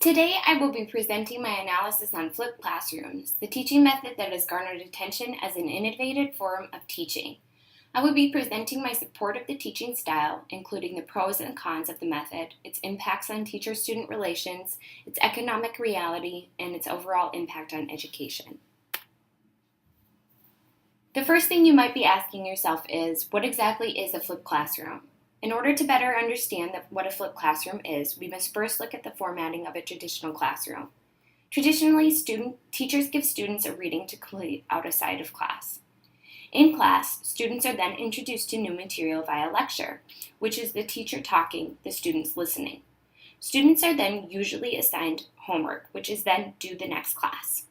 Today I will be presenting my analysis on flipped classrooms, the teaching method that has garnered attention as an innovative form of teaching. I will be presenting my support of the teaching style, including the pros and cons of the method, its impacts on teacher-student relations, its economic reality, and its overall impact on education. The first thing you might be asking yourself is, what exactly is a flipped classroom? In order to better understand what a flipped classroom is, we must first look at the formatting of a traditional classroom. Traditionally, teachers give students a reading to complete outside of class. In class, students are then introduced to new material via lecture, which is the teacher talking, the students listening. Students are then usually assigned homework, which is then due the next class.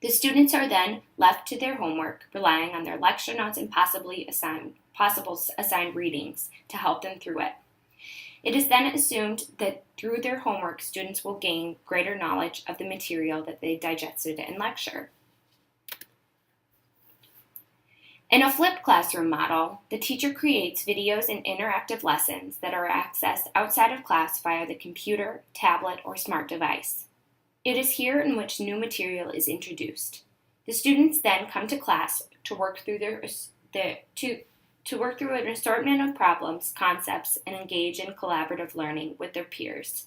The students are then left to their homework, relying on their lecture notes and possible assigned readings to help them through it. It is then assumed that through their homework, students will gain greater knowledge of the material that they digested in lecture. In a flipped classroom model, the teacher creates videos and interactive lessons that are accessed outside of class via the computer, tablet, or smart device. It is here in which new material is introduced. The students then come to class to work through an assortment of problems, concepts, and engage in collaborative learning with their peers.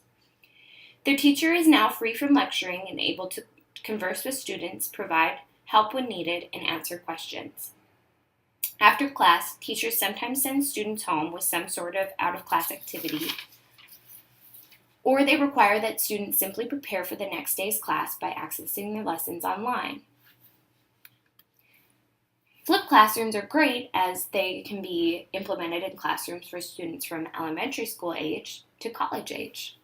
Their teacher is now free from lecturing and able to converse with students, provide help when needed, and answer questions. After class, teachers sometimes send students home with some sort of out-of-class activity, or they require that students simply prepare for the next day's class by accessing their lessons online. Flipped classrooms are great as they can be implemented in classrooms for students from elementary school age to college age.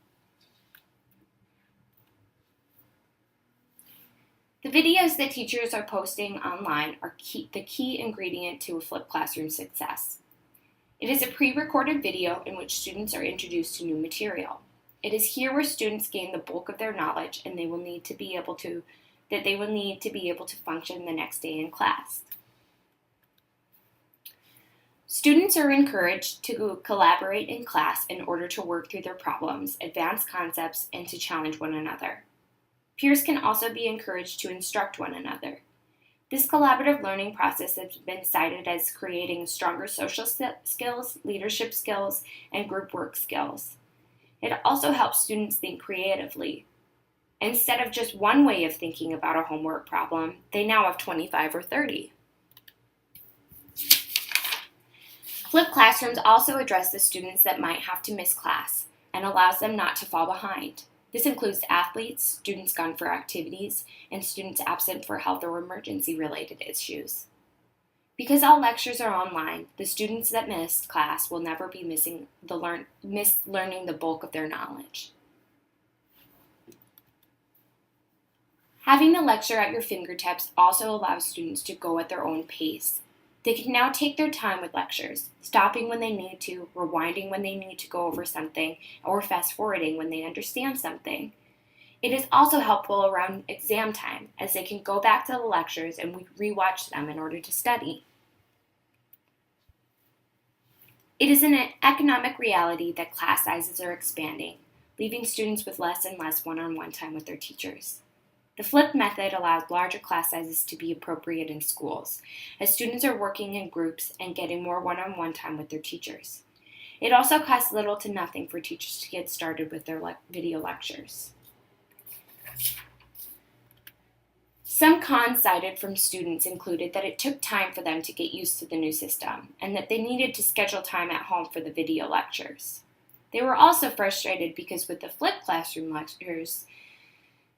The videos that teachers are posting online are the key ingredient to a flipped classroom success. It is a pre-recorded video in which students are introduced to new material. It is here where students gain the bulk of their knowledge and they will need to be able to function the next day in class. Students are encouraged to collaborate in class in order to work through their problems, advance concepts, and to challenge one another. Peers can also be encouraged to instruct one another. This collaborative learning process has been cited as creating stronger social skills, leadership skills, and group work skills. It also helps students think creatively. Instead of just one way of thinking about a homework problem, they now have 25 or 30. Flipped classrooms also address the students that might have to miss class and allows them not to fall behind. This includes athletes, students gone for activities, and students absent for health or emergency-related issues. Because all lectures are online, the students that missed class will never be learning the bulk of their knowledge. Having the lecture at your fingertips also allows students to go at their own pace. They can now take their time with lectures, stopping when they need to, rewinding when they need to go over something, or fast-forwarding when they understand something. It is also helpful around exam time, as they can go back to the lectures and rewatch them in order to study. It is an economic reality that class sizes are expanding, leaving students with less and less one-on-one time with their teachers. The flipped method allows larger class sizes to be appropriate in schools, as students are working in groups and getting more one-on-one time with their teachers. It also costs little to nothing for teachers to get started with their video lectures. Some cons cited from students included that it took time for them to get used to the new system, and that they needed to schedule time at home for the video lectures. They were also frustrated because with the flipped classroom lectures,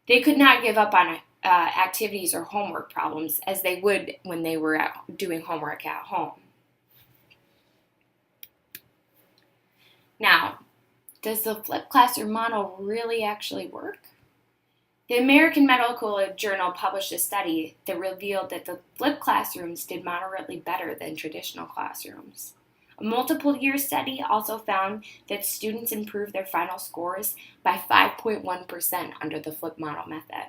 they could not give up on activities or homework problems as they would when they were doing homework at home. Now, does the flipped classroom model really actually work? The American Medical Journal published a study that revealed that the flipped classrooms did moderately better than traditional classrooms. A multiple-year study also found that students improved their final scores by 5.1% under the flipped model method.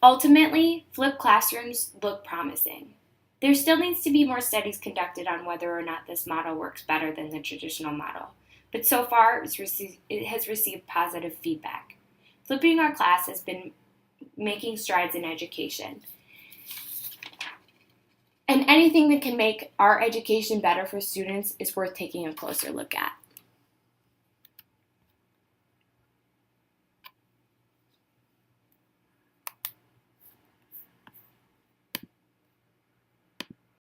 Ultimately, flipped classrooms look promising. There still needs to be more studies conducted on whether or not this model works better than the traditional model, but so far it has received positive feedback. Flipping our class has been making strides in education. And anything that can make our education better for students is worth taking a closer look at.